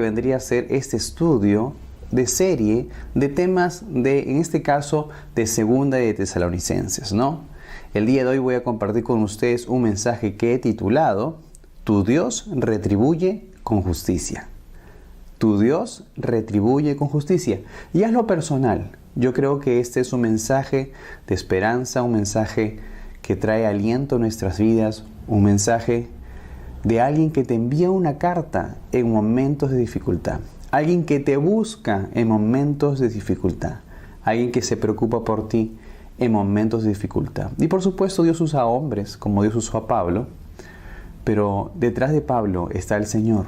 vendría a ser este estudio de serie de temas en este caso, de Segunda de Tesalonicenses, ¿no? El día de hoy voy a compartir con ustedes un mensaje que he titulado Tu Dios retribuye con justicia. Tu Dios retribuye con justicia. Y hazlo personal. Yo creo que este es un mensaje de esperanza, un mensaje que trae aliento a nuestras vidas, un mensaje de alguien que te envía una carta en momentos de dificultad, alguien que te busca en momentos de dificultad, alguien que se preocupa por ti en momentos de dificultad. Y por supuesto Dios usa a hombres, como Dios usó a Pablo, pero detrás de Pablo está el Señor,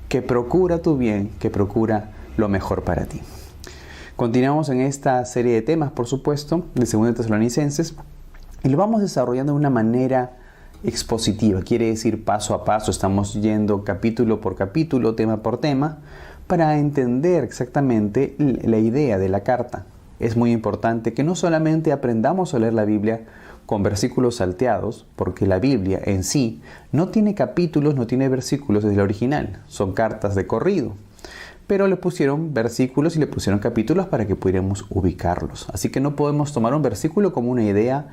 que procura tu bien, que procura lo mejor para ti. Continuamos en esta serie de temas, por supuesto, de 2 Tesalonicenses, y lo vamos desarrollando de una manera expositiva, quiere decir paso a paso. Estamos yendo capítulo por capítulo, tema por tema, para entender exactamente la idea de la carta. Es muy importante que no solamente aprendamos a leer la Biblia con versículos salteados, porque la Biblia en sí no tiene capítulos, no tiene versículos desde el original, son cartas de corrido, pero le pusieron versículos y le pusieron capítulos para que pudiéramos ubicarlos. Así que no podemos tomar un versículo como una idea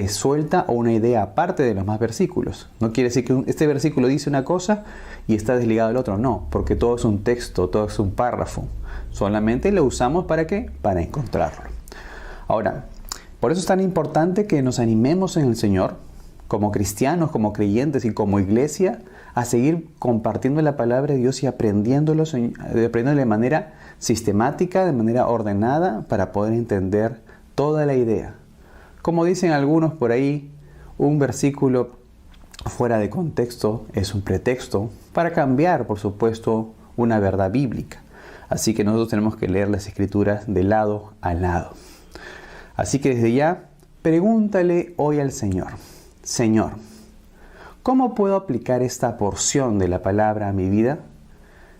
suelta o una idea aparte de los más versículos. No quiere decir que este versículo dice una cosa y está desligado del otro, no, porque todo es un texto, todo es un párrafo. Solamente lo usamos ¿para qué? Para encontrarlo. Ahora, por eso es tan importante que nos animemos en el Señor, como cristianos, como creyentes y como iglesia, a seguir compartiendo la palabra de Dios y aprendiéndolo de manera sistemática, de manera ordenada, para poder entender toda la idea. Como dicen algunos por ahí, un versículo fuera de contexto es un pretexto para cambiar, por supuesto, una verdad bíblica. Así que nosotros tenemos que leer las Escrituras de lado a lado. Así que desde ya, pregúntale hoy al Señor: Señor, ¿cómo puedo aplicar esta porción de la palabra a mi vida?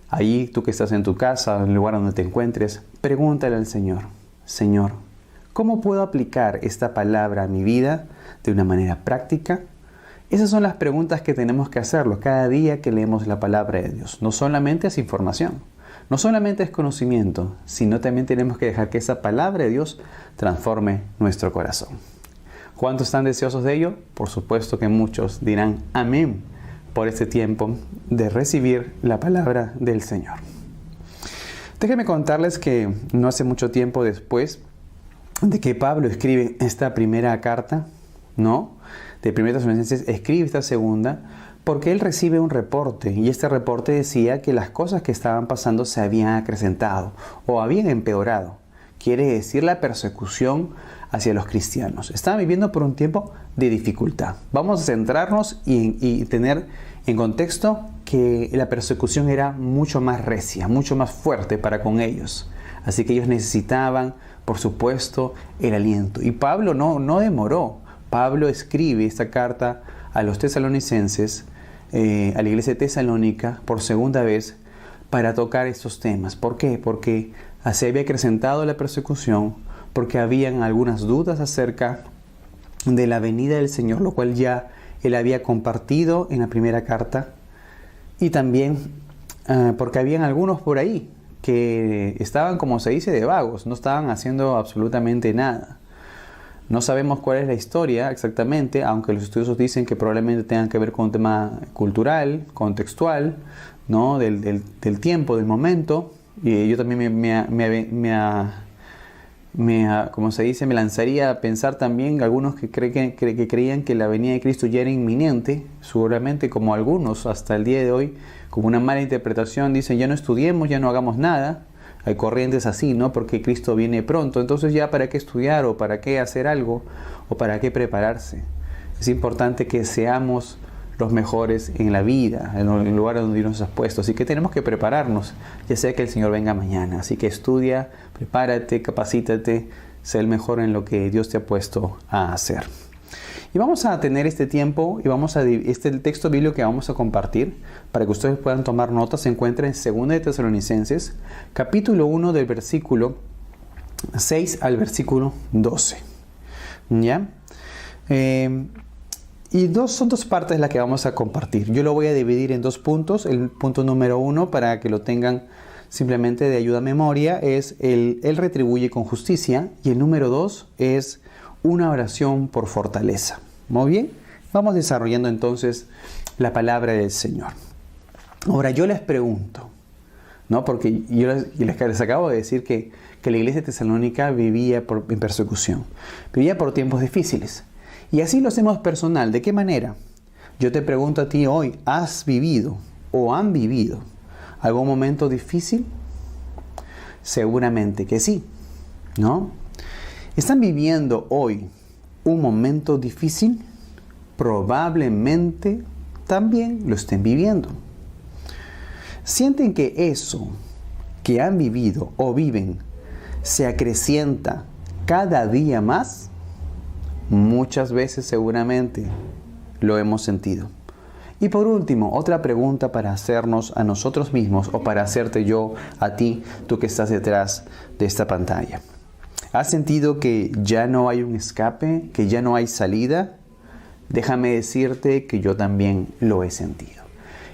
Allí, tú que estás en tu casa, en el lugar donde te encuentres, pregúntale al Señor: Señor, ¿cómo puedo aplicar esta palabra a mi vida de una manera práctica? Esas son las preguntas que tenemos que hacerlo cada día que leemos la palabra de Dios. No solamente es información, no solamente es conocimiento, sino también tenemos que dejar que esa palabra de Dios transforme nuestro corazón. ¿Cuántos están deseosos de ello? Por supuesto que muchos dirán amén por este tiempo de recibir la palabra del Señor. Déjenme contarles que no hace mucho tiempo después de que Pablo escribe esta primera carta, ¿no?, de 1 Tesalonicenses, escribe esta segunda, porque él recibe un reporte, y este reporte decía que las cosas que estaban pasando se habían acrecentado o habían empeorado. Quiere decir la persecución hacia los cristianos. Estaban viviendo por un tiempo de dificultad. Vamos a centrarnos y tener en contexto que la persecución era mucho más recia, mucho más fuerte para con ellos. Así que ellos necesitaban, por supuesto, el aliento. Y Pablo no demoró. Pablo escribe esta carta a los tesalonicenses, a la iglesia de Tesalónica, por segunda vez, para tocar estos temas. ¿Por qué? Porque se había acrecentado la persecución, porque habían algunas dudas acerca de la venida del Señor, lo cual ya él había compartido en la primera carta, y también porque habían algunos por ahí que estaban, como se dice, de vagos, no estaban haciendo absolutamente nada. No sabemos cuál es la historia exactamente, aunque los estudiosos dicen que probablemente tengan que ver con un tema cultural, contextual, ¿no?, del tiempo, del momento. Y yo también como se dice, me lanzaría a pensar también algunos que creían que la venida de Cristo ya era inminente, seguramente, como algunos hasta el día de hoy, como una mala interpretación, dicen: ya no estudiemos, ya no hagamos nada. Hay corrientes así, ¿no? Porque Cristo viene pronto. Entonces ya ¿para qué estudiar? ¿O para qué hacer algo? ¿O para qué prepararse? Es importante que seamos los mejores en la vida, en el lugar donde Dios nos ha puesto. Así que tenemos que prepararnos, ya sea que el Señor venga mañana. Así que estudia, prepárate, capacítate, sé el mejor en lo que Dios te ha puesto a hacer. Y vamos a tener este tiempo y el texto bíblico que vamos a compartir para que ustedes puedan tomar notas se encuentra en 2 Tesalonicenses, capítulo 1, del versículo 6 al versículo 12. ¿Ya? Y son dos partes las que vamos a compartir. Yo lo voy a dividir en dos puntos. El punto número 1, para que lo tengan simplemente de ayuda a memoria, es Él retribuye con justicia. Y el número 2 es una oración por fortaleza. Muy bien, vamos desarrollando entonces la palabra del Señor. Ahora yo les pregunto, ¿no? Porque yo les acabo de decir que la iglesia de Tesalónica vivía en persecución, vivía por tiempos difíciles. Y así lo hacemos personal. ¿De qué manera? Yo te pregunto a ti hoy, ¿has vivido o han vivido algún momento difícil? Seguramente que sí, ¿no? ¿Están viviendo hoy un momento difícil? Probablemente también lo estén viviendo. ¿Sienten que eso que han vivido o viven se acrecienta cada día más? Muchas veces seguramente lo hemos sentido. Y por último, otra pregunta para hacernos a nosotros mismos o para hacerte yo a ti, tú que estás detrás de esta pantalla. ¿Has sentido que ya no hay un escape, que ya no hay salida? Déjame decirte que yo también lo he sentido.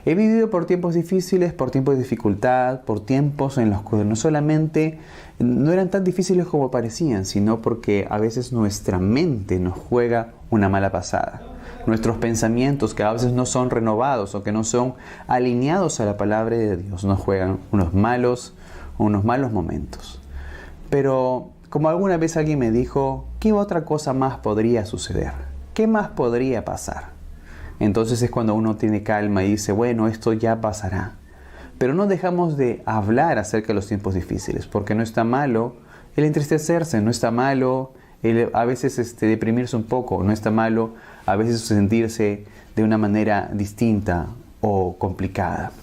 He vivido por tiempos difíciles, por tiempos de dificultad, por tiempos en los que no solamente no eran tan difíciles como parecían, sino porque a veces nuestra mente nos juega una mala pasada. Nuestros pensamientos, que a veces no son renovados o que no son alineados a la palabra de Dios, nos juegan unos malos momentos. Pero como alguna vez alguien me dijo, ¿qué otra cosa más podría suceder? ¿Qué más podría pasar? Entonces es cuando uno tiene calma y dice, bueno, esto ya pasará. Pero no dejamos de hablar acerca de los tiempos difíciles, porque no está malo el entristecerse, no está malo el a veces deprimirse un poco, no está malo a veces sentirse de una manera distinta o complicada.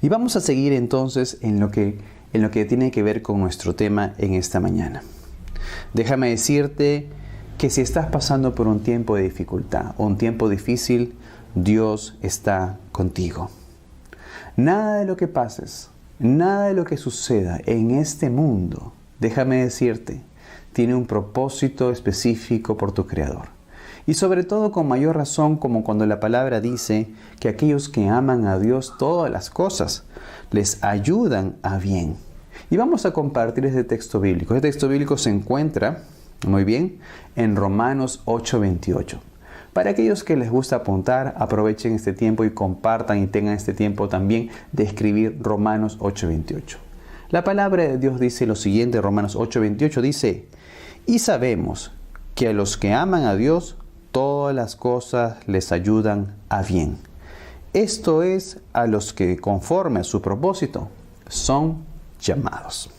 Y vamos a seguir entonces en lo que tiene que ver con nuestro tema en esta mañana. Déjame decirte que si estás pasando por un tiempo de dificultad o un tiempo difícil, Dios está contigo. Nada de lo que pases, nada de lo que suceda en este mundo, déjame decirte, tiene un propósito específico por tu Creador. Y sobre todo con mayor razón, como cuando la palabra dice que aquellos que aman a Dios, todas las cosas les ayudan a bien. Y vamos a compartir este texto bíblico. Este texto bíblico se encuentra, muy bien, en Romanos 8:28. Para aquellos que les gusta apuntar, aprovechen este tiempo y compartan y tengan este tiempo también de escribir Romanos 8:28. La palabra de Dios dice lo siguiente, Romanos 8:28 dice, y sabemos que a los que aman a Dios, todas las cosas les ayudan a bien. Esto es, a los que conforme a su propósito son llamados.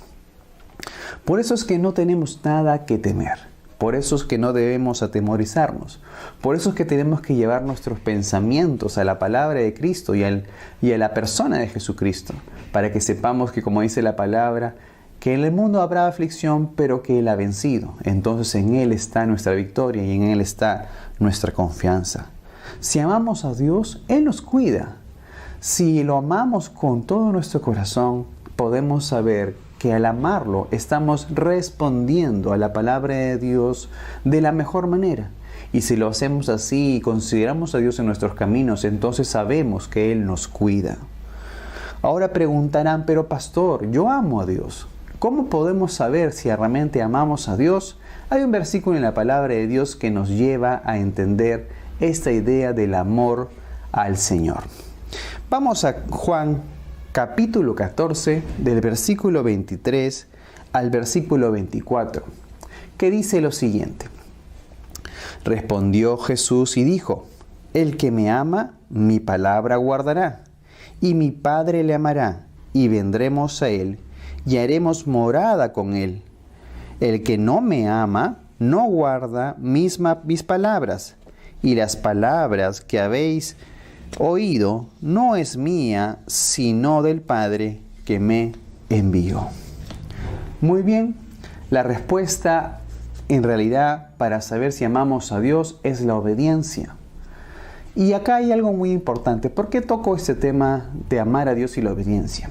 Por eso es que no tenemos nada que temer. Por eso es que no debemos atemorizarnos. Por eso es que tenemos que llevar nuestros pensamientos a la palabra de Cristo y a la persona de Jesucristo, para que sepamos que, como dice la palabra, que en el mundo habrá aflicción, pero que Él ha vencido. Entonces en Él está nuestra victoria y en Él está nuestra confianza. Si amamos a Dios, Él nos cuida. Si lo amamos con todo nuestro corazón, podemos saber que al amarlo estamos respondiendo a la palabra de Dios de la mejor manera. Y si lo hacemos así y consideramos a Dios en nuestros caminos, entonces sabemos que Él nos cuida. Ahora preguntarán, pero pastor, yo amo a Dios. ¿Cómo podemos saber si realmente amamos a Dios? Hay un versículo en la palabra de Dios que nos lleva a entender esta idea del amor al Señor. Vamos a Juan capítulo 14, del versículo 23 al versículo 24, que dice lo siguiente. Respondió Jesús y dijo, el que me ama, mi palabra guardará, y mi Padre le amará, y vendremos a él, y haremos morada con él. El que no me ama, no guarda mis palabras, y las palabras que habéis oído no es mía, sino del Padre que me envió. Muy bien, la respuesta en realidad para saber si amamos a Dios es la obediencia. Y acá hay algo muy importante. ¿Por qué toco este tema de amar a Dios y la obediencia?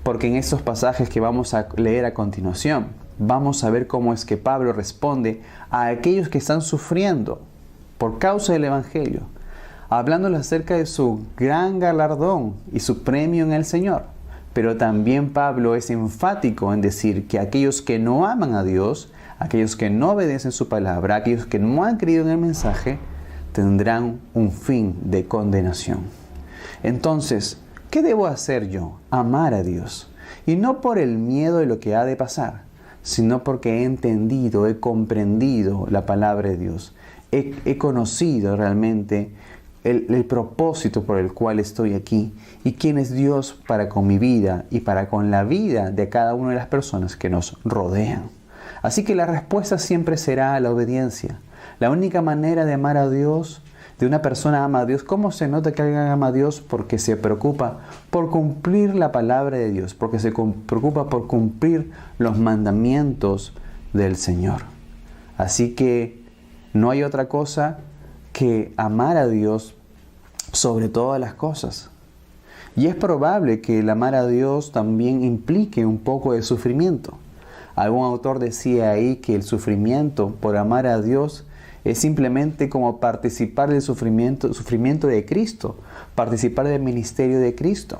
Porque en estos pasajes que vamos a leer a continuación, vamos a ver cómo es que Pablo responde a aquellos que están sufriendo por causa del Evangelio, hablándoles acerca de su gran galardón y su premio en el Señor. Pero también Pablo es enfático en decir que aquellos que no aman a Dios, aquellos que no obedecen su palabra, aquellos que no han creído en el mensaje, tendrán un fin de condenación. Entonces, ¿qué debo hacer yo? Amar a Dios. Y no por el miedo de lo que ha de pasar, sino porque he entendido, he comprendido la palabra de Dios. He conocido realmente el propósito por el cual estoy aquí y quién es Dios para con mi vida y para con la vida de cada una de las personas que nos rodean. Así que la respuesta siempre será la obediencia. La única manera de amar a Dios, de una persona ama a Dios, ¿cómo se nota que alguien ama a Dios? Porque se preocupa por cumplir la palabra de Dios, porque se preocupa por cumplir los mandamientos del Señor. Así que no hay otra cosa que amar a Dios sobre todas las cosas. Y es probable que el amar a Dios también implique un poco de sufrimiento. Algún autor decía ahí que el sufrimiento por amar a Dios es simplemente como participar del sufrimiento de Cristo, participar del ministerio de Cristo.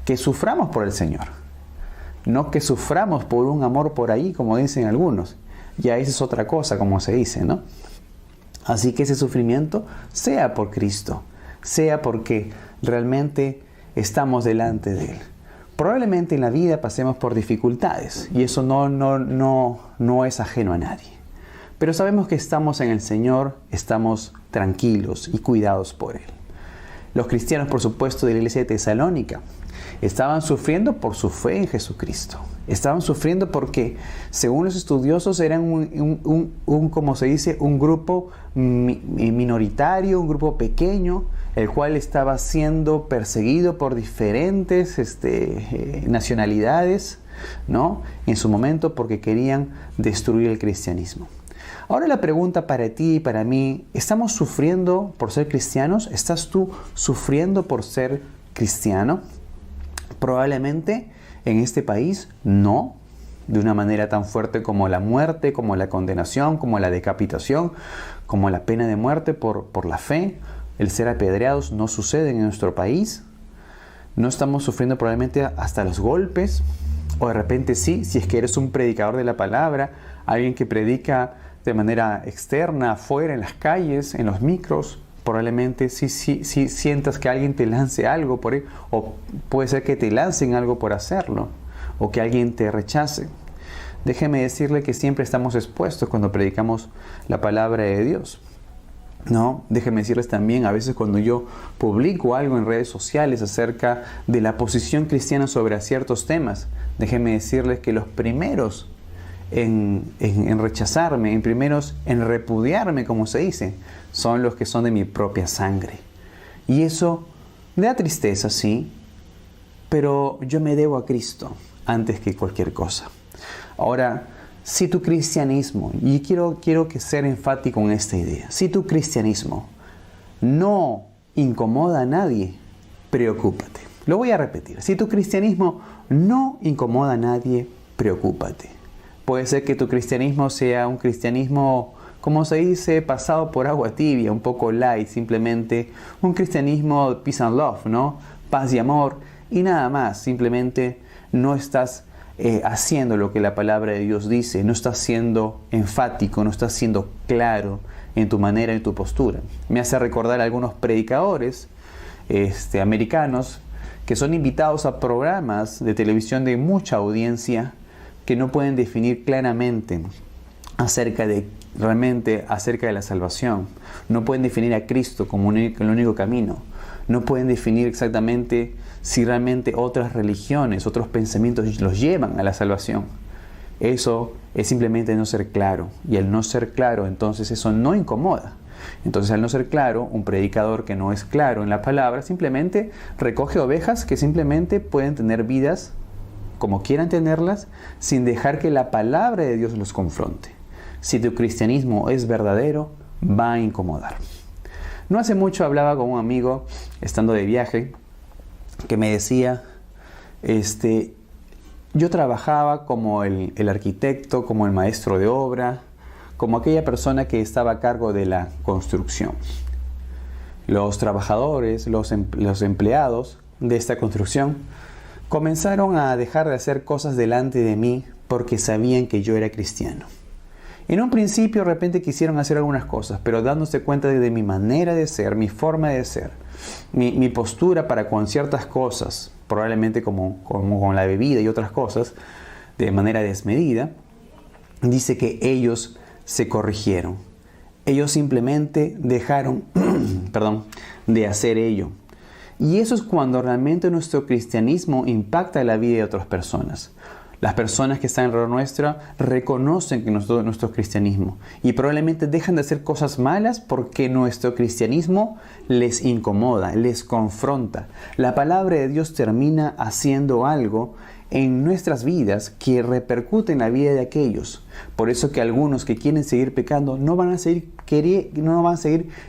Que suframos por el Señor, no que suframos por un amor por ahí, como dicen algunos. Ya esa es otra cosa, como se dice, ¿no? Así que ese sufrimiento sea por Cristo, sea porque realmente estamos delante de Él. Probablemente en la vida pasemos por dificultades y eso no es ajeno a nadie. Pero sabemos que estamos en el Señor, estamos tranquilos y cuidados por Él. Los cristianos, por supuesto, de la iglesia de Tesalónica estaban sufriendo por su fe en Jesucristo. Estaban sufriendo porque, según los estudiosos, eran como se dice, un grupo minoritario, un grupo pequeño, el cual estaba siendo perseguido por diferentes nacionalidades, ¿no? En su momento, porque querían destruir el cristianismo. Ahora la pregunta para ti y para mí, ¿estamos sufriendo por ser cristianos? ¿Estás tú sufriendo por ser cristiano? Probablemente en este país no, de una manera tan fuerte como la muerte, como la condenación, como la decapitación, como la pena de muerte por la fe. El ser apedreados no sucede en nuestro país. No estamos sufriendo probablemente hasta los golpes, o de repente sí, si es que eres un predicador de la palabra, alguien que predica de manera externa, afuera, en las calles, en los micros, probablemente sí sientas que alguien te lance algo por ahí, o puede ser que te lancen algo por hacerlo, o que alguien te rechace. Déjeme decirle que siempre estamos expuestos cuando predicamos la palabra de Dios, ¿no? Déjeme decirles también, a veces cuando yo publico algo en redes sociales acerca de la posición cristiana sobre ciertos temas, déjeme decirles que los primeros en rechazarme, en repudiarme, como se dice, son los que son de mi propia sangre. Y eso me da tristeza, sí, pero yo me debo a Cristo antes que cualquier cosa. Ahora, si tu cristianismo, y quiero que ser enfático en esta idea, si tu cristianismo no incomoda a nadie, preocúpate. Lo voy a repetir, si tu cristianismo no incomoda a nadie, preocúpate. Puede ser que tu cristianismo sea un cristianismo, como se dice, pasado por agua tibia, un poco light, simplemente un cristianismo peace and love, ¿no? Paz y amor y nada más. Simplemente no estás haciendo lo que la palabra de Dios dice, no estás siendo enfático, no estás siendo claro en tu manera, en tu postura. Me hace recordar a algunos predicadores americanos que son invitados a programas de televisión de mucha audiencia, que no pueden definir claramente acerca de la salvación. No pueden definir a Cristo como el único camino. No pueden definir exactamente si realmente otras religiones, otros pensamientos los llevan a la salvación. Eso es simplemente no ser claro. Y al no ser claro, entonces eso no incomoda. Entonces, al no ser claro, un predicador que no es claro en la palabra simplemente recoge ovejas que simplemente pueden tener vidas como quieran tenerlas, sin dejar que la palabra de Dios los confronte. Si tu cristianismo es verdadero, va a incomodar. No hace mucho hablaba con un amigo, estando de viaje, que me decía, yo trabajaba como el arquitecto, como el maestro de obra, como aquella persona que estaba a cargo de la construcción. Los trabajadores, los empleados de esta construcción comenzaron a dejar de hacer cosas delante de mí porque sabían que yo era cristiano. En un principio de repente quisieron hacer algunas cosas, pero dándose cuenta de mi manera de ser, mi forma de ser, mi postura para con ciertas cosas, probablemente como con la bebida y otras cosas, de manera desmedida, dice que ellos se corrigieron. Ellos simplemente dejaron de hacer ello. Y eso es cuando realmente nuestro cristianismo impacta la vida de otras personas. Las personas que están alrededor nuestra reconocen que nuestro cristianismo y probablemente dejan de hacer cosas malas porque nuestro cristianismo les incomoda, les confronta. La palabra de Dios termina haciendo algo en nuestras vidas que repercute en la vida de aquellos. Por eso que algunos que quieren seguir pecando no van a seguir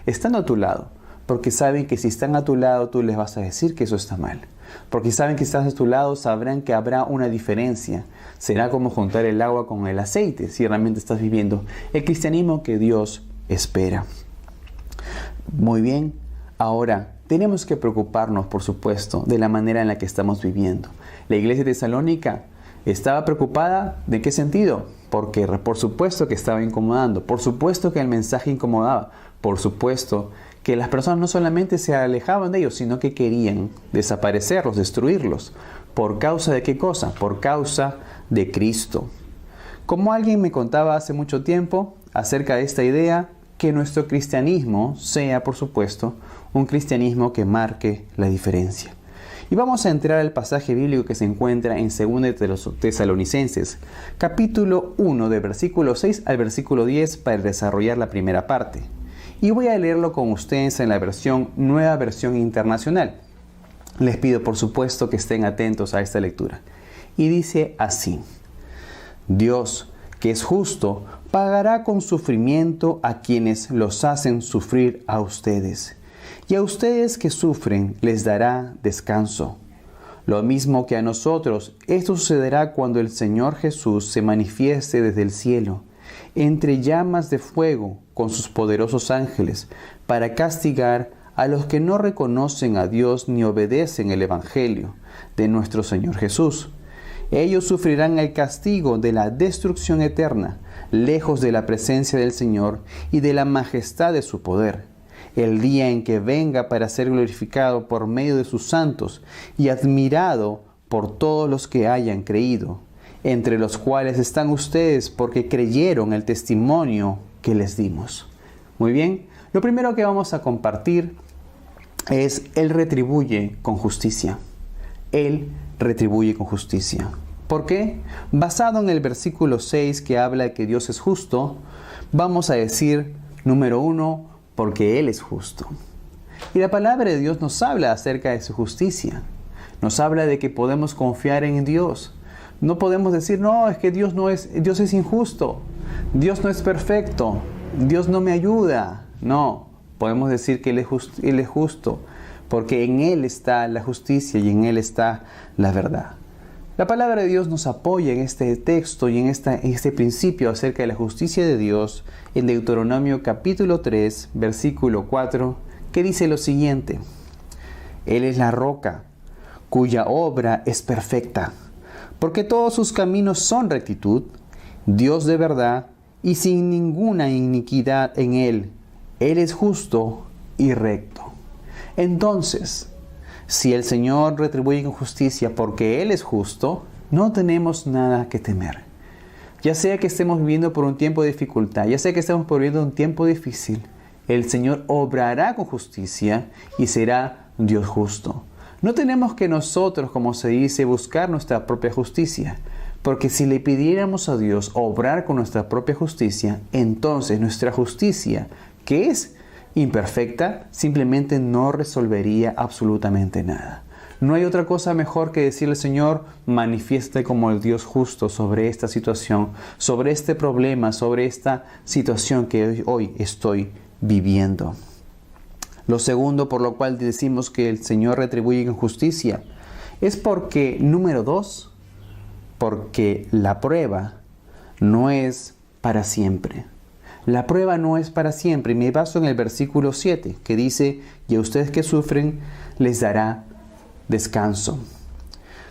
estando a tu lado, porque saben que si están a tu lado tú les vas a decir que eso está mal. Porque saben que estás a tu lado, sabrán que habrá una diferencia. Será como juntar el agua con el aceite si realmente estás viviendo el cristianismo que Dios espera. Muy bien, ahora tenemos que preocuparnos, por supuesto, de la manera en la que estamos viviendo. La iglesia de Tesalónica estaba preocupada, ¿de qué sentido? Porque por supuesto que estaba incomodando, por supuesto que el mensaje incomodaba, por supuesto que las personas no solamente se alejaban de ellos, sino que querían desaparecerlos, destruirlos. ¿Por causa de qué cosa? Por causa de Cristo. Como alguien me contaba hace mucho tiempo acerca de esta idea, que nuestro cristianismo sea, por supuesto, un cristianismo que marque la diferencia. Y vamos a entrar al pasaje bíblico que se encuentra en 2 de los Tesalonicenses, capítulo 1, de versículo 6 al versículo 10, para desarrollar la primera parte. Y voy a leerlo con ustedes en la Nueva Versión Internacional. Les pido, por supuesto, que estén atentos a esta lectura. Y dice así: Dios, que es justo, pagará con sufrimiento a quienes los hacen sufrir a ustedes. Y a ustedes que sufren les dará descanso. Lo mismo que a nosotros, esto sucederá cuando el Señor Jesús se manifieste desde el cielo, entre llamas de fuego con sus poderosos ángeles, para castigar a los que no reconocen a Dios ni obedecen el Evangelio de nuestro Señor Jesús. Ellos sufrirán el castigo de la destrucción eterna, lejos de la presencia del Señor y de la majestad de su poder, el día en que venga para ser glorificado por medio de sus santos y admirado por todos los que hayan creído, entre los cuales están ustedes porque creyeron el testimonio que les dimos. Muy bien, lo primero que vamos a compartir es: Él retribuye con justicia. Él retribuye con justicia. ¿Por qué? Basado en el versículo 6 que habla de que Dios es justo, vamos a decir, número 1, porque Él es justo. Y la palabra de Dios nos habla acerca de su justicia. Nos habla de que podemos confiar en Dios. No podemos decir, no, es que Dios es injusto. Dios no es perfecto. Dios no me ayuda. No, podemos decir que Él es justo, porque en Él está la justicia y en Él está la verdad. La palabra de Dios nos apoya en este texto y en este principio acerca de la justicia de Dios en Deuteronomio capítulo 3, versículo 4, que dice lo siguiente: Él es la roca, cuya obra es perfecta, porque todos sus caminos son rectitud, Dios de verdad y sin ninguna iniquidad en Él. Él es justo y recto. Entonces, si el Señor retribuye con justicia porque Él es justo, no tenemos nada que temer. Ya sea que estemos viviendo por un tiempo de dificultad, ya sea que estemos viviendo un tiempo difícil, el Señor obrará con justicia y será Dios justo. No tenemos que nosotros, como se dice, buscar nuestra propia justicia, porque si le pidiéramos a Dios obrar con nuestra propia justicia, entonces nuestra justicia, que es imperfecta, simplemente no resolvería absolutamente nada. No hay otra cosa mejor que decirle: Señor, manifieste como el Dios justo sobre esta situación, sobre este problema, sobre esta situación que hoy estoy viviendo. Lo segundo por lo cual decimos que el Señor retribuye con justicia es porque, número 2, porque la prueba no es para siempre. La prueba no es para siempre. Y me baso en el versículo 7, que dice, y a ustedes que sufren, les dará descanso.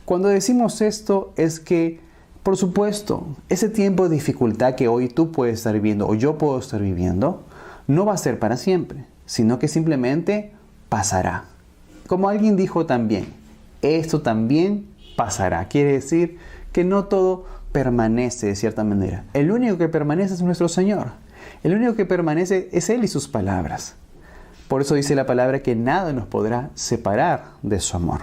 Cuando decimos esto es que, por supuesto, ese tiempo de dificultad que hoy tú puedes estar viviendo o yo puedo estar viviendo, no va a ser para siempre, sino que simplemente pasará. Como alguien dijo también, esto también pasará. Quiere decir que no todo permanece de cierta manera. El único que permanece es nuestro Señor. El único que permanece es Él y sus palabras. Por eso dice la palabra que nada nos podrá separar de su amor.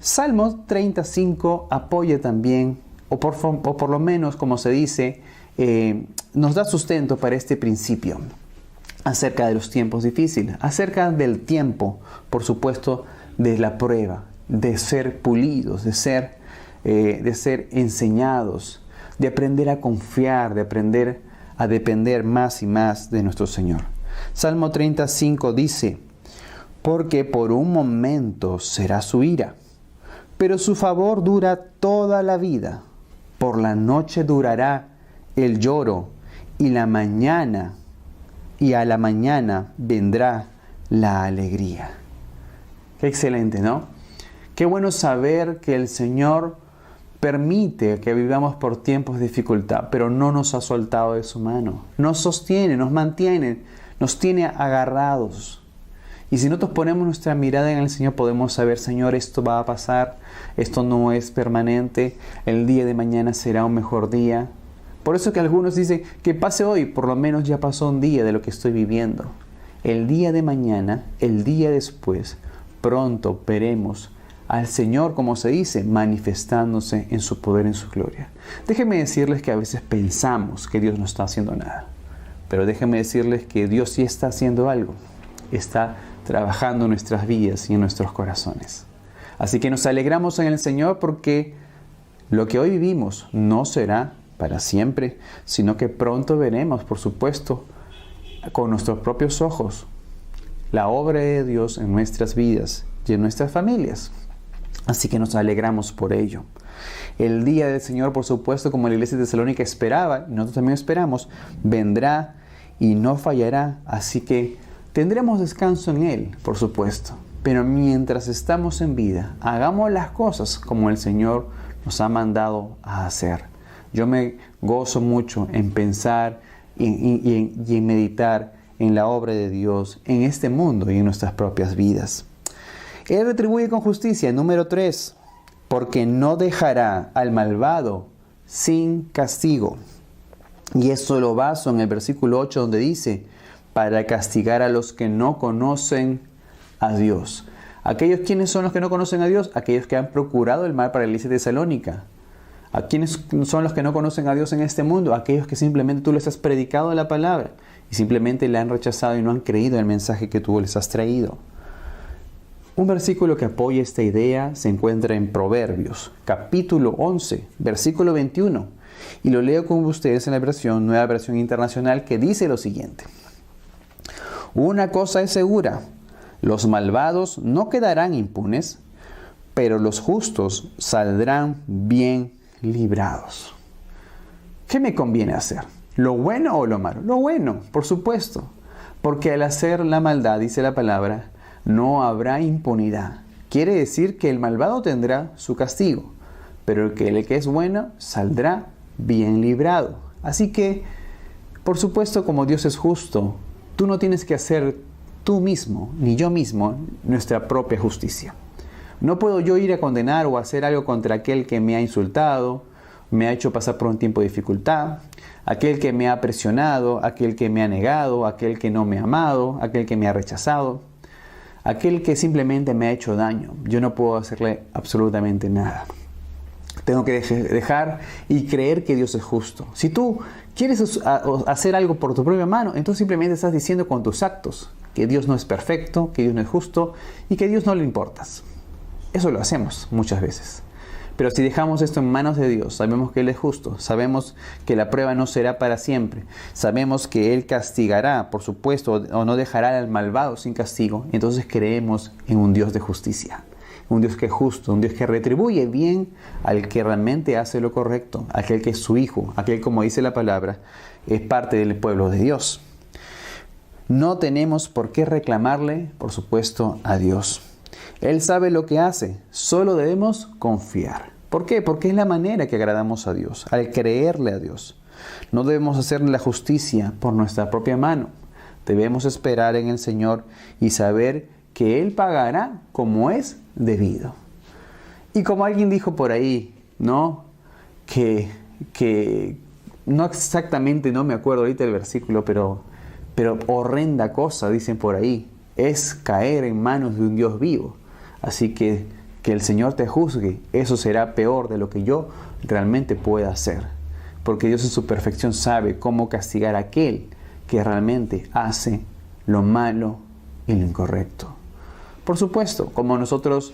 Salmo 35 apoya también, o por lo menos, como se dice, nos da sustento para este principio acerca de los tiempos difíciles, acerca del tiempo, por supuesto, de la prueba, de ser pulidos, de ser enseñados, de aprender a confiar, de aprender a depender más y más de nuestro Señor. Salmo 35 dice, porque por un momento será su ira, pero su favor dura toda la vida. Por la noche durará el lloro y a la mañana vendrá la alegría. Qué excelente, ¿no? Qué bueno saber que el Señor permite que vivamos por tiempos de dificultad, pero no nos ha soltado de su mano. Nos sostiene, nos mantiene, nos tiene agarrados. Y si nosotros ponemos nuestra mirada en el Señor, podemos saber, Señor, esto va a pasar, esto no es permanente, el día de mañana será un mejor día. Por eso que algunos dicen, que pase hoy, por lo menos ya pasó un día de lo que estoy viviendo. El día de mañana, el día después, pronto veremos al Señor, como se dice, manifestándose en su poder, en su gloria. Déjenme decirles que a veces pensamos que Dios no está haciendo nada, pero déjenme decirles que Dios sí está haciendo algo. Está trabajando en nuestras vidas y en nuestros corazones. Así que nos alegramos en el Señor porque lo que hoy vivimos no será para siempre, sino que pronto veremos, por supuesto, con nuestros propios ojos, la obra de Dios en nuestras vidas y en nuestras familias. Así que nos alegramos por ello. El día del Señor, por supuesto, como la iglesia de Tesalónica esperaba, y nosotros también esperamos, vendrá y no fallará. Así que tendremos descanso en Él, por supuesto. Pero mientras estamos en vida, hagamos las cosas como el Señor nos ha mandado a hacer. Yo me gozo mucho en pensar y en meditar en la obra de Dios, en este mundo y en nuestras propias vidas. Él retribuye con justicia, número 3, porque no dejará al malvado sin castigo. Y eso lo baso en el versículo 8 donde dice, para castigar a los que no conocen a Dios. ¿Aquellos quiénes son los que no conocen a Dios? Aquellos que han procurado el mal para la iglesia de Tesalónica. ¿A quiénes son los que no conocen a Dios en este mundo? Aquellos que simplemente tú les has predicado la palabra y simplemente le han rechazado y no han creído el mensaje que tú les has traído. Un versículo que apoya esta idea se encuentra en Proverbios, capítulo 11, versículo 21. Y lo leo con ustedes en la nueva versión internacional, que dice lo siguiente. Una cosa es segura, los malvados no quedarán impunes, pero los justos saldrán bien librados. ¿Qué me conviene hacer? ¿Lo bueno o lo malo? Lo bueno, por supuesto, porque al hacer la maldad, dice la palabra, no habrá impunidad. Quiere decir que el malvado tendrá su castigo, pero el que es bueno saldrá bien librado. Así que, por supuesto, como Dios es justo, tú no tienes que hacer tú mismo, ni yo mismo, nuestra propia justicia. No puedo yo ir a condenar o hacer algo contra aquel que me ha insultado, me ha hecho pasar por un tiempo de dificultad, aquel que me ha presionado, aquel que me ha negado, aquel que no me ha amado, aquel que me ha rechazado, aquel que simplemente me ha hecho daño. Yo no puedo hacerle absolutamente nada. Tengo que dejar y creer que Dios es justo. Si tú quieres hacer algo por tu propia mano, entonces simplemente estás diciendo con tus actos que Dios no es perfecto, que Dios no es justo y que a Dios no le importas. Eso lo hacemos muchas veces. Pero si dejamos esto en manos de Dios, sabemos que Él es justo, sabemos que la prueba no será para siempre, sabemos que Él castigará, por supuesto, o no dejará al malvado sin castigo, entonces creemos en un Dios de justicia. un Dios que es justo, un Dios que retribuye bien al que realmente hace lo correcto, aquel que es su hijo, aquel, como dice la palabra, es parte del pueblo de Dios. No tenemos por qué reclamarle, por supuesto, a Dios. Él sabe lo que hace, solo debemos confiar. ¿Por qué? Porque es la manera que agradamos a Dios, al creerle a Dios. No debemos hacer la justicia por nuestra propia mano. Debemos esperar en el Señor y saber que Él pagará como es debido. Y como alguien dijo por ahí, ¿no? Que no exactamente, no me acuerdo ahorita el versículo, pero horrenda cosa, dicen por ahí, es caer en manos de un Dios vivo. Así que el Señor te juzgue, eso será peor de lo que yo realmente pueda hacer. Porque Dios en su perfección sabe cómo castigar a aquel que realmente hace lo malo y lo incorrecto. Por supuesto, como nosotros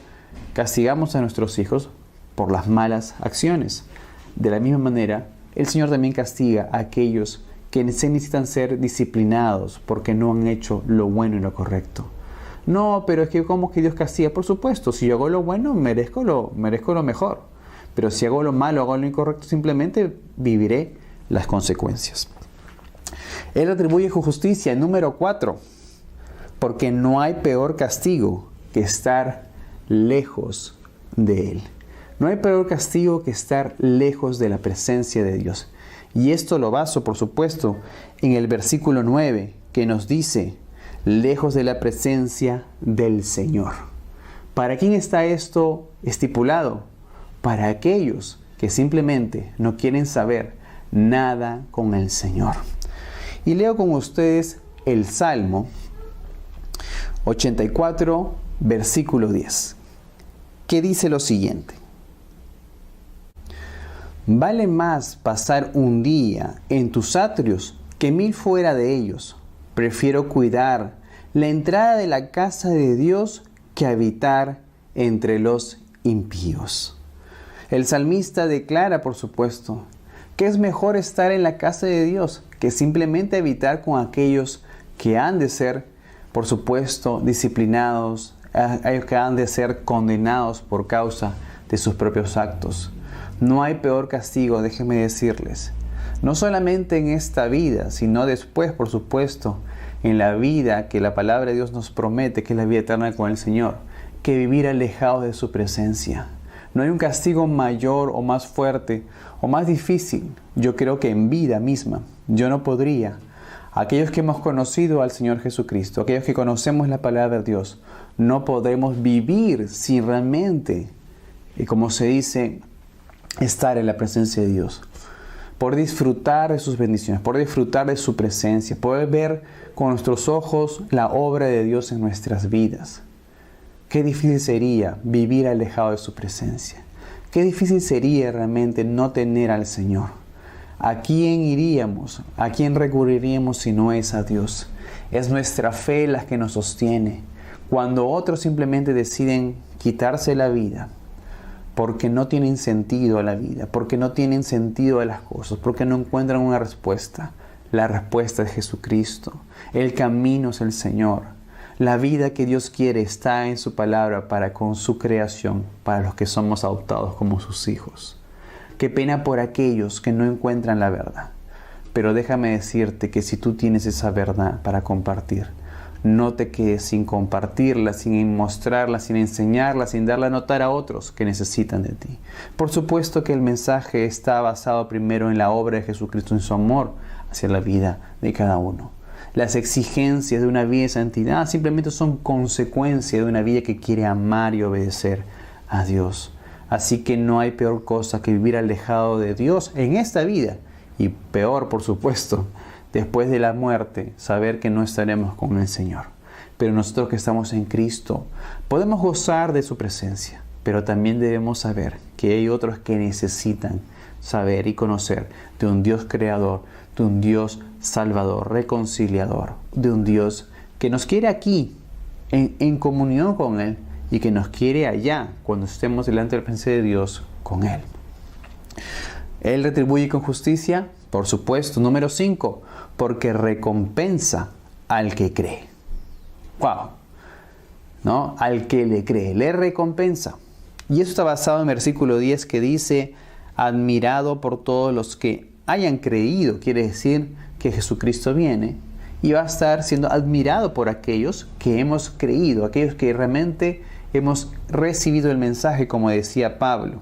castigamos a nuestros hijos por las malas acciones, de la misma manera, el Señor también castiga a aquellos que necesitan ser disciplinados porque no han hecho lo bueno y lo correcto. No, pero es que ¿cómo que Dios castiga? Por supuesto, si yo hago lo bueno, merezco lo mejor. Pero si hago lo malo, hago lo incorrecto, simplemente viviré las consecuencias. Él atribuye justicia, número 4, porque no hay peor castigo que estar lejos de Él. No hay peor castigo que estar lejos de la presencia de Dios. Y esto lo baso, por supuesto, en el versículo 9, que nos dice, lejos de la presencia del Señor. ¿Para quién está esto estipulado? Para aquellos que simplemente no quieren saber nada con el Señor. Y leo con ustedes el Salmo 84, versículo 10, que dice lo siguiente. Vale más pasar un día en tus atrios que 1000 fuera de ellos. Prefiero cuidar la entrada de la casa de Dios que habitar entre los impíos. El salmista declara, por supuesto, que es mejor estar en la casa de Dios que simplemente habitar con aquellos que han de ser, por supuesto, disciplinados, aquellos que han de ser condenados por causa de sus propios actos. No hay peor castigo, déjenme decirles, no solamente en esta vida, sino después, por supuesto, en la vida que la palabra de Dios nos promete, que es la vida eterna con el Señor, que vivir alejados de su presencia. No hay un castigo mayor o más fuerte o más difícil. Yo creo que en vida misma yo no podría. Aquellos que hemos conocido al Señor Jesucristo, aquellos que conocemos la palabra de Dios, no podremos vivir sin realmente, como se dice, estar en la presencia de Dios. Por disfrutar de sus bendiciones, por disfrutar de su presencia, poder ver con nuestros ojos la obra de Dios en nuestras vidas. Qué difícil sería vivir alejado de su presencia. Qué difícil sería realmente no tener al Señor. ¿A quién iríamos? ¿A quién recurriríamos si no es a Dios? Es nuestra fe la que nos sostiene. Cuando otros simplemente deciden quitarse la vida, porque no tienen sentido a la vida, porque no tienen sentido a las cosas, porque no encuentran una respuesta. La respuesta es Jesucristo. El camino es el Señor. La vida que Dios quiere está en su palabra para con su creación, para los que somos adoptados como sus hijos. Qué pena por aquellos que no encuentran la verdad. Pero déjame decirte que si tú tienes esa verdad para compartir, no te quedes sin compartirla, sin mostrarla, sin enseñarla, sin darla a notar a otros que necesitan de ti. Por supuesto que el mensaje está basado primero en la obra de Jesucristo, en su amor hacia la vida de cada uno. Las exigencias de una vida de santidad simplemente son consecuencia de una vida que quiere amar y obedecer a Dios. Así que no hay peor cosa que vivir alejado de Dios en esta vida. Y peor, por supuesto, después de la muerte, saber que no estaremos con el Señor. Pero nosotros que estamos en Cristo, podemos gozar de su presencia. Pero también debemos saber que hay otros que necesitan saber y conocer de un Dios creador, de un Dios salvador, reconciliador, de un Dios que nos quiere aquí, en comunión con Él, y que nos quiere allá, cuando estemos delante de la presencia de Dios con Él. Él retribuye con justicia, por supuesto. Número 5, porque recompensa al que cree. ¡Wow! ¿no? Al que le cree, le recompensa. Y eso está basado en versículo 10 que dice, admirado por todos los que hayan creído. Quiere decir que Jesucristo viene y va a estar siendo admirado por aquellos que hemos creído, aquellos que realmente hemos recibido el mensaje, como decía Pablo.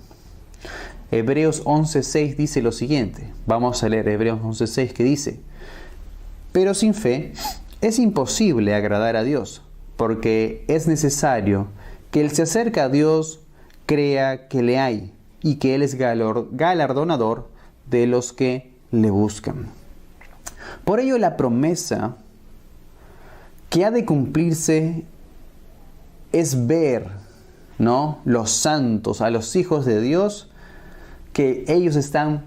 Hebreos 11:6 dice lo siguiente. Vamos a leer Hebreos 11:6 que dice, pero sin fe es imposible agradar a Dios, porque es necesario que el que se acerca a Dios crea que le hay y que Él es galardonador de los que le buscan. Por ello la promesa que ha de cumplirse es ver, ¿no?, los santos, a los hijos de Dios, que ellos están,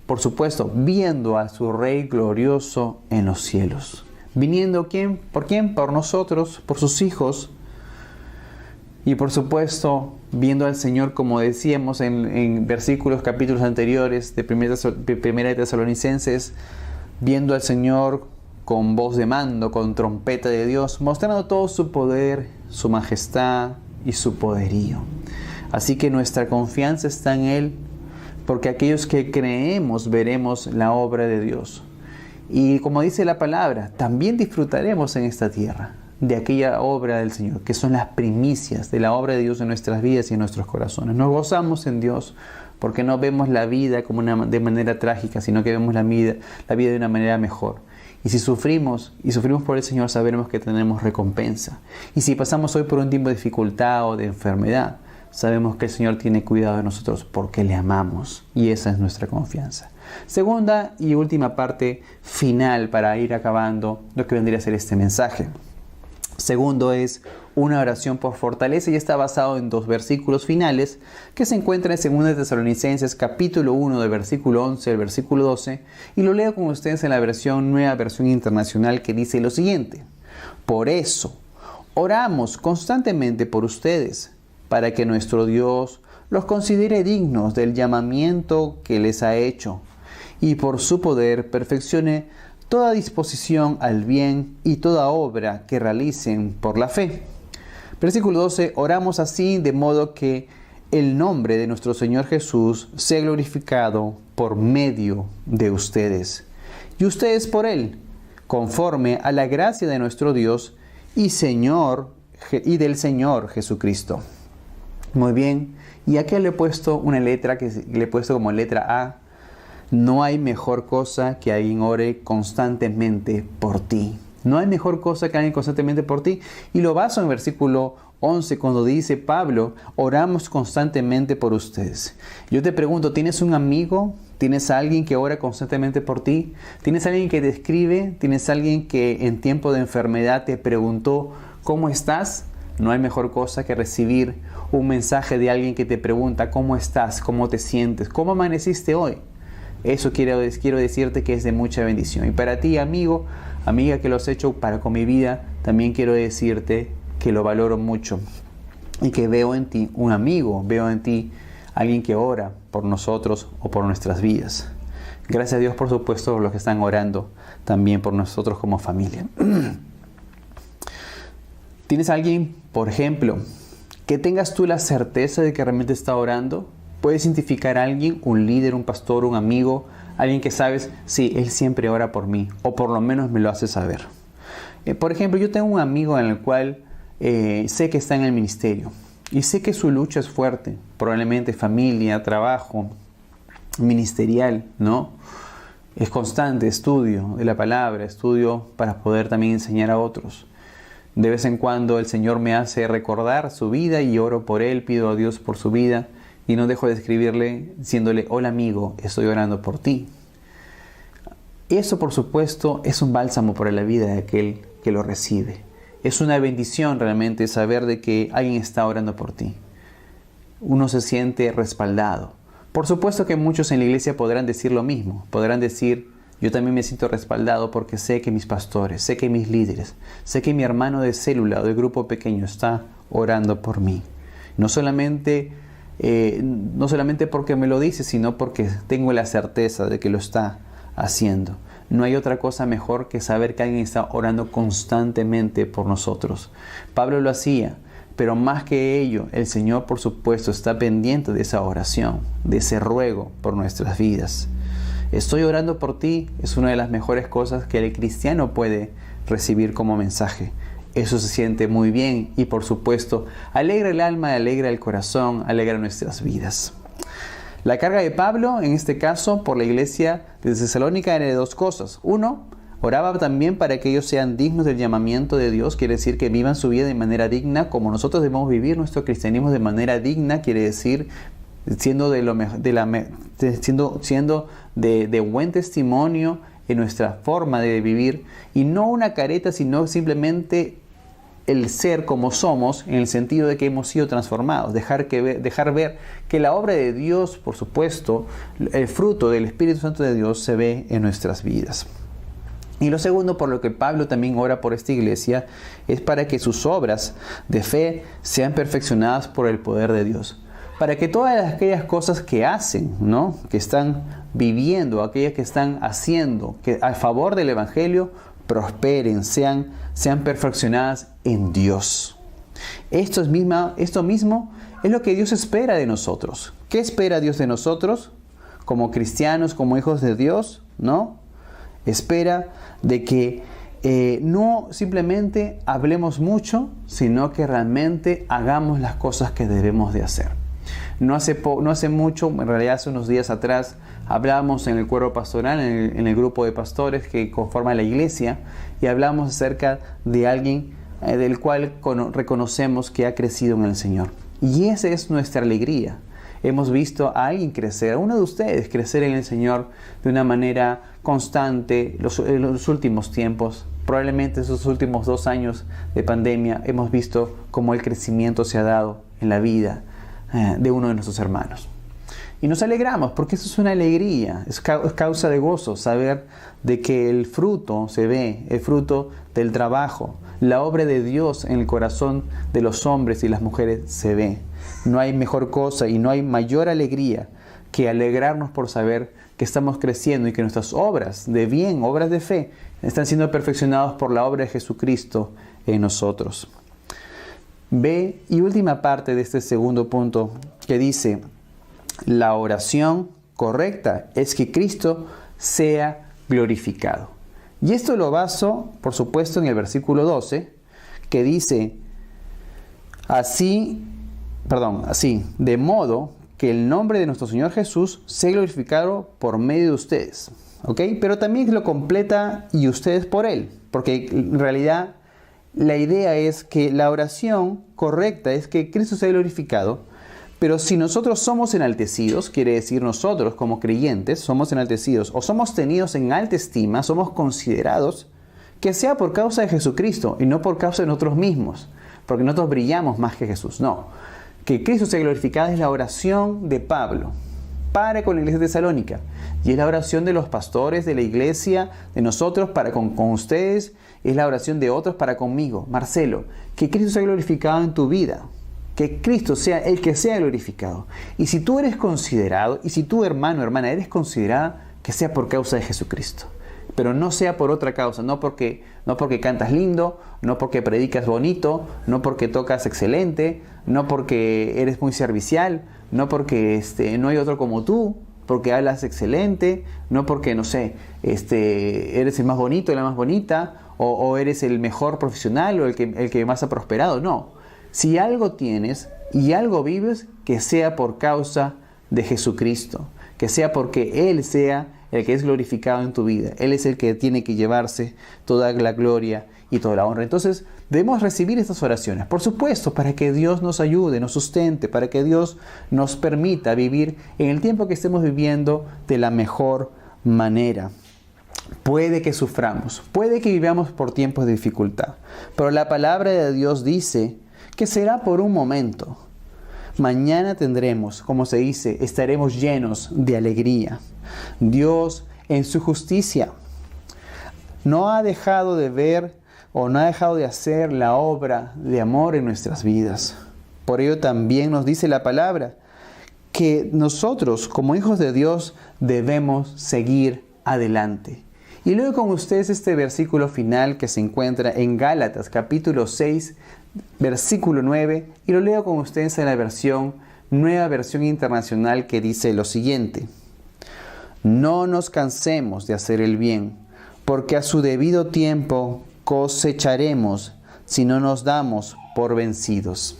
por supuesto, viendo a su Rey glorioso en los cielos. Viniendo, ¿quién? ¿Por quién? Por nosotros, por sus hijos. Y por supuesto, viendo al Señor, como decíamos en versículos, capítulos anteriores de Primera de Tesalonicenses, viendo al Señor con voz de mando, con trompeta de Dios, mostrando todo su poder, su majestad y su poderío. Así que nuestra confianza está en Él, porque aquellos que creemos veremos la obra de Dios. Y como dice la palabra, también disfrutaremos en esta tierra de aquella obra del Señor, que son las primicias de la obra de Dios en nuestras vidas y en nuestros corazones. Nos gozamos en Dios porque no vemos la vida como de manera trágica, sino que vemos la vida de una manera mejor. Y si sufrimos por el Señor, sabremos que tenemos recompensa. Y si pasamos hoy por un tiempo de dificultad o de enfermedad, sabemos que el Señor tiene cuidado de nosotros porque le amamos. Y esa es nuestra confianza. Segunda y última parte final para ir acabando lo que vendría a ser este mensaje. Segundo es una oración por fortaleza y está basado en 2 versículos finales que se encuentran en 2 Tesalonicenses capítulo 1 del versículo 11 al versículo 12, y lo leo con ustedes en la nueva versión internacional, que dice lo siguiente: por eso oramos constantemente por ustedes, para que nuestro Dios los considere dignos del llamamiento que les ha hecho, y por su poder perfeccione toda disposición al bien y toda obra que realicen por la fe. Versículo 12, oramos así de modo que el nombre de nuestro Señor Jesús sea glorificado por medio de ustedes, y ustedes por Él, conforme a la gracia de nuestro Dios y del Señor Jesucristo. Muy bien, y aquí le he puesto una letra que le he puesto como letra A. No hay mejor cosa que alguien ore constantemente por ti. No hay mejor cosa que alguien constantemente por ti. Y lo baso en versículo 11 cuando dice Pablo, oramos constantemente por ustedes. Yo te pregunto, ¿tienes un amigo? ¿Tienes a alguien que ora constantemente por ti? ¿Tienes a alguien que te escribe? ¿Tienes a alguien que en tiempo de enfermedad te preguntó ¿cómo estás? No hay mejor cosa que recibir un mensaje de alguien que te pregunta ¿cómo estás? ¿Cómo te sientes? ¿Cómo amaneciste hoy? Eso quiero decirte que es de mucha bendición. Y para ti, amigo, amiga, que lo has hecho para con mi vida, también quiero decirte que lo valoro mucho y que veo en ti un amigo, veo en ti alguien que ora por nosotros o por nuestras vidas. Gracias a Dios, por supuesto, por los que están orando también por nosotros como familia. ¿Tienes alguien, por ejemplo, que tengas tú la certeza de que realmente está orando? ¿Puedes identificar a alguien, un líder, un pastor, un amigo, alguien que sabes, sí, él siempre ora por mí, o por lo menos me lo hace saber? Por ejemplo, yo tengo un amigo en el cual sé que está en el ministerio y sé que su lucha es fuerte, probablemente familia, trabajo, ministerial, ¿no? Es constante estudio de la palabra, estudio para poder también enseñar a otros. De vez en cuando el Señor me hace recordar su vida y oro por él, pido a Dios por su vida. Y no dejo de escribirle diciéndole, hola amigo, estoy orando por ti. Eso, por supuesto, es un bálsamo para la vida de aquel que lo recibe. Es una bendición realmente saber de que alguien está orando por ti. Uno se siente respaldado. Por supuesto que muchos en la iglesia podrán decir lo mismo. Podrán decir, yo también me siento respaldado porque sé que mis pastores, sé que mis líderes, sé que mi hermano de célula o de grupo pequeño está orando por mí. No solamente porque me lo dice, sino porque tengo la certeza de que lo está haciendo. No hay otra cosa mejor que saber que alguien está orando constantemente por nosotros. Pablo lo hacía. Pero más que ello, el Señor, por supuesto, está pendiente de esa oración, de ese ruego por nuestras vidas. Estoy orando por ti es una de las mejores cosas que el cristiano puede recibir como mensaje. Eso se siente muy bien y, por supuesto, alegra el alma, alegra el corazón, alegra nuestras vidas. La carga de Pablo, en este caso, por la iglesia de Tesalónica era de dos cosas. Uno, oraba también para que ellos sean dignos del llamamiento de Dios, quiere decir que vivan su vida de manera digna, como nosotros debemos vivir nuestro cristianismo de manera digna, quiere decir siendo de buen testimonio en nuestra forma de vivir, y no una careta, sino simplemente el ser como somos, en el sentido de que hemos sido transformados, dejar ver que la obra de Dios, por supuesto, el fruto del Espíritu Santo de Dios se ve en nuestras vidas. Y lo segundo, por lo que Pablo también ora por esta iglesia, es para que sus obras de fe sean perfeccionadas por el poder de Dios. Para que todas aquellas cosas que hacen, ¿no?, que están viviendo, aquellas que están haciendo, que a favor del Evangelio, prosperen, sean perfeccionadas en Dios. Esto mismo es lo que Dios espera de nosotros. ¿Qué espera Dios de nosotros? Como cristianos, como hijos de Dios, ¿no? Espera de que no simplemente hablemos mucho, sino que realmente hagamos las cosas que debemos de hacer. No hace mucho, en realidad hace unos días atrás, hablábamos en el cuerpo pastoral, en el grupo de pastores que conforma la iglesia, y hablamos acerca de alguien del cual reconocemos que ha crecido en el Señor. Y esa es nuestra alegría. Hemos visto a alguien crecer, a uno de ustedes crecer en el Señor de una manera constante en los últimos tiempos. Probablemente esos últimos 2 años de pandemia hemos visto cómo el crecimiento se ha dado en la vida de uno de nuestros hermanos. Y nos alegramos porque eso es una alegría, es causa de gozo saber de que el fruto se ve, el fruto del trabajo, la obra de Dios en el corazón de los hombres y las mujeres se ve. No hay mejor cosa y no hay mayor alegría que alegrarnos por saber que estamos creciendo y que nuestras obras de bien, obras de fe, están siendo perfeccionadas por la obra de Jesucristo en nosotros. Ve y última parte de este segundo punto que dice: la oración correcta es que Cristo sea glorificado. Y esto lo baso, por supuesto, en el versículo 12, que dice así, de modo que el nombre de nuestro Señor Jesús sea glorificado por medio de ustedes. ¿Ok? Pero también lo completa y ustedes por Él, porque en realidad la idea es que la oración correcta es que Cristo sea glorificado, pero si nosotros somos enaltecidos, quiere decir nosotros como creyentes somos enaltecidos o somos tenidos en alta estima, somos considerados, que sea por causa de Jesucristo y no por causa de nosotros mismos, porque nosotros brillamos más que Jesús. No, que Cristo sea glorificado es la oración de Pablo para con la iglesia de Tesalónica, y es la oración de los pastores de la iglesia, de nosotros para con ustedes, es la oración de otros para conmigo. Marcelo, que Cristo sea glorificado en tu vida, que Cristo sea el que sea glorificado. Y si tú eres considerado, y si tú, hermano o hermana, eres considerada, que sea por causa de Jesucristo. Pero no sea por otra causa, no porque cantas lindo, no porque predicas bonito, no porque tocas excelente, no porque eres muy servicial, no porque no hay otro como tú, porque hablas excelente, no porque, no sé, eres el más bonito, la más bonita, o eres el mejor profesional o el que más ha prosperado. No. Si algo tienes y algo vives, que sea por causa de Jesucristo, que sea porque Él sea el que es glorificado en tu vida. Él es el que tiene que llevarse toda la gloria y toda la honra. Entonces debemos recibir estas oraciones, por supuesto, para que Dios nos ayude, nos sustente, para que Dios nos permita vivir en el tiempo que estemos viviendo de la mejor manera. Puede que suframos, puede que vivamos por tiempos de dificultad, pero la palabra de Dios dice que será por un momento. Mañana tendremos, como se dice, estaremos llenos de alegría. Dios, en su justicia, no ha dejado de ver o no ha dejado de hacer la obra de amor en nuestras vidas. Por ello también nos dice la palabra que nosotros, como hijos de Dios, debemos seguir adelante. Y leo con ustedes este versículo final que se encuentra en Gálatas capítulo 6, versículo 9, y lo leo con ustedes en la nueva versión internacional, que dice lo siguiente: no nos cansemos de hacer el bien, porque a su debido tiempo cosecharemos si no nos damos por vencidos.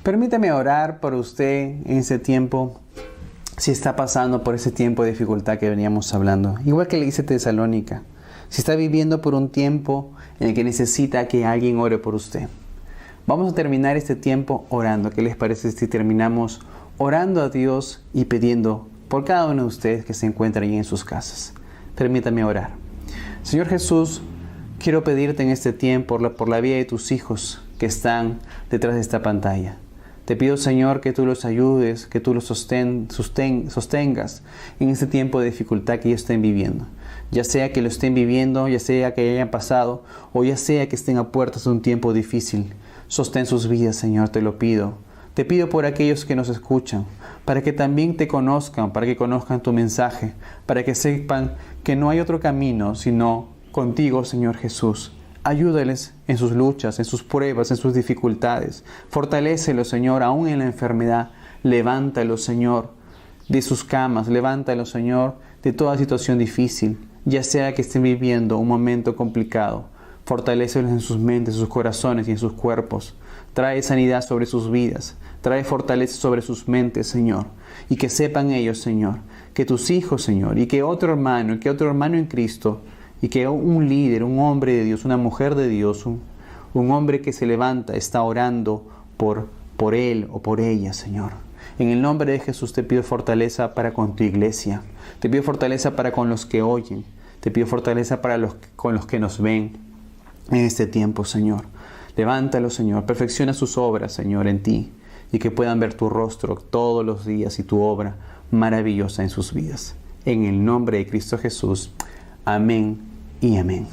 Permítame orar por usted en ese tiempo, si está pasando por ese tiempo de dificultad que veníamos hablando. Igual que le dice Tesalónica, si está viviendo por un tiempo en el que necesita que alguien ore por usted. Vamos a terminar este tiempo orando. ¿Qué les parece si terminamos orando a Dios y pidiendo por cada uno de ustedes que se encuentran ahí en sus casas? Permítame orar. Señor Jesús, quiero pedirte en este tiempo por la vida de tus hijos que están detrás de esta pantalla. Te pido, Señor, que tú los ayudes, que tú los sostengas en este tiempo de dificultad que ellos estén viviendo. Ya sea que lo estén viviendo, ya sea que hayan pasado, o ya sea que estén a puertas de un tiempo difícil. Sostén sus vidas, Señor, te lo pido. Te pido por aquellos que nos escuchan, para que también te conozcan, para que conozcan tu mensaje, para que sepan que no hay otro camino sino contigo, Señor Jesús. Ayúdales en sus luchas, en sus pruebas, en sus dificultades. Fortalécelos, Señor, aún en la enfermedad. Levántalos, Señor, de sus camas. Levántalos, Señor, de toda situación difícil, ya sea que estén viviendo un momento complicado. Fortalécelos en sus mentes, en sus corazones y en sus cuerpos. Trae sanidad sobre sus vidas. Trae fortaleza sobre sus mentes, Señor. Y que sepan ellos, Señor, que tus hijos, Señor, y que otro hermano en Cristo, y que un líder, un hombre de Dios, una mujer de Dios, un hombre que se levanta, está orando por él o por ella, Señor. En el nombre de Jesús te pido fortaleza para con tu iglesia. Te pido fortaleza para con los que oyen. Te pido fortaleza con los que nos ven en este tiempo, Señor. Levántalos, Señor. Perfecciona sus obras, Señor, en ti. Y que puedan ver tu rostro todos los días y tu obra maravillosa en sus vidas. En el nombre de Cristo Jesús. Amén y amén.